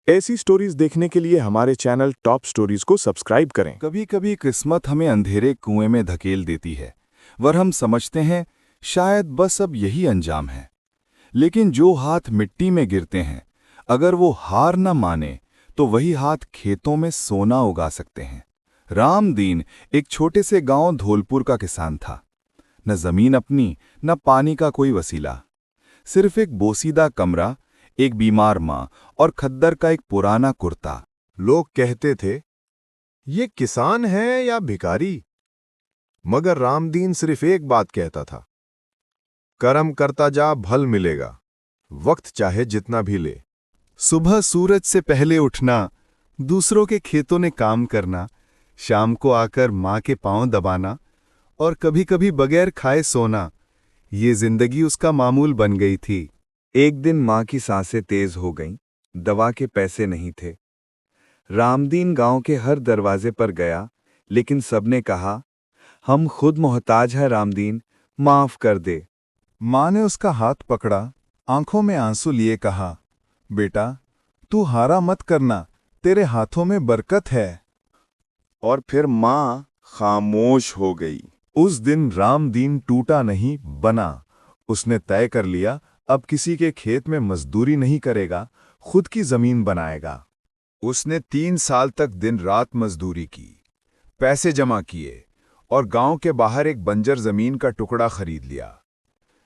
ऐसी स्टोरीज देखने के लिए हमारे चैनल टॉप स्टोरीज को सब्सक्राइब करें। कभी कभी किस्मत हमें अंधेरे कुएं में धकेल देती है, वर हम समझते हैं शायद बस अब यही अंजाम है। लेकिन जो हाथ मिट्टी में गिरते हैं, अगर वो हार न माने तो वही हाथ खेतों में सोना उगा सकते हैं। रामदीन एक छोटे से गांव धौलपुर का किसान था। न जमीन अपनी, न पानी का कोई वसीला, सिर्फ एक बोसीदा कमरा, एक बीमार माँ और खद्दर का एक पुराना कुर्ता। लोग कहते थे, ये किसान है या भिखारी? मगर रामदीन सिर्फ एक बात कहता था, कर्म करता जा, फल मिलेगा, वक्त चाहे जितना भी ले। सुबह सूरज से पहले उठना, दूसरों के खेतों में काम करना, शाम को आकर माँ के पांव दबाना और कभी-कभी बगैर खाए सोना, ये जिंदगी उसका मामूल बन गई थी। एक दिन माँ की सांसें तेज हो गईं, दवा के पैसे नहीं थे। रामदीन गांव के हर दरवाजे पर गया, लेकिन सबने कहा, हम खुद मोहताज हैं रामदीन, माफ कर दे। माँ ने उसका हाथ पकड़ा, आंखों में आंसू लिए कहा, बेटा, तू हारा मत करना, तेरे हाथों में बरकत है। और फिर माँ खामोश हो गई। उस दिन रामदीन टूटा नहीं, बना। उसने तय कर लिया, अब किसी के खेत में मजदूरी नहीं करेगा, खुद की जमीन बनाएगा। उसने 3 साल तक दिन रात मजदूरी की, पैसे जमा किए और गांव के बाहर एक बंजर जमीन का टुकड़ा खरीद लिया,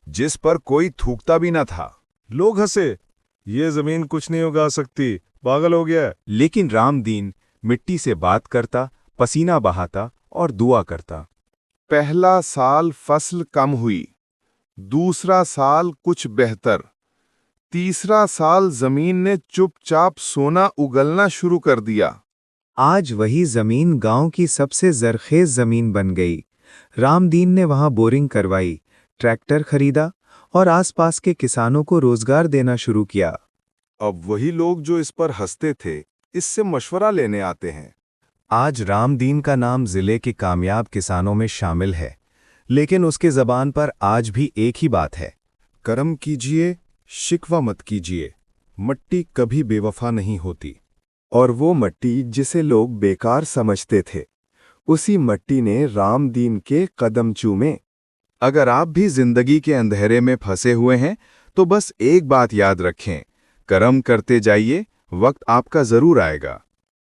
जिस पर कोई थूकता भी न था। लोग हंसे, ये जमीन कुछ नहीं उगा सकती, पागल हो गया है। लेकिन रामदीन मिट्टी से बात करता, पसीना बहाता और दुआ करता। पहला साल फसल कम हुई, दूसरा साल कुछ बेहतर, तीसरा साल जमीन ने चुपचाप सोना उगलना शुरू कर दिया। आज वही जमीन गांव की सबसे जरखेज जमीन बन गई। रामदीन ने वहां बोरिंग करवाई, ट्रैक्टर खरीदा और आसपास के किसानों को रोजगार देना शुरू किया। अब वही लोग जो इस पर हंसते थे, इससे मशवरा लेने आते हैं। आज रामदीन का नाम जिले के कामयाब किसानों में शामिल है, लेकिन उसके ज़बान पर आज भी एक ही बात है, कर्म कीजिए, शिकवा मत कीजिए। मट्टी कभी बेवफा नहीं होती। और वो मट्टी जिसे लोग बेकार समझते थे, उसी मट्टी ने रामदीन के कदम चूमे। अगर आप भी जिंदगी के अंधेरे में फंसे हुए हैं, तो बस एक बात याद रखें, कर्म करते जाइए, वक्त आपका जरूर आएगा।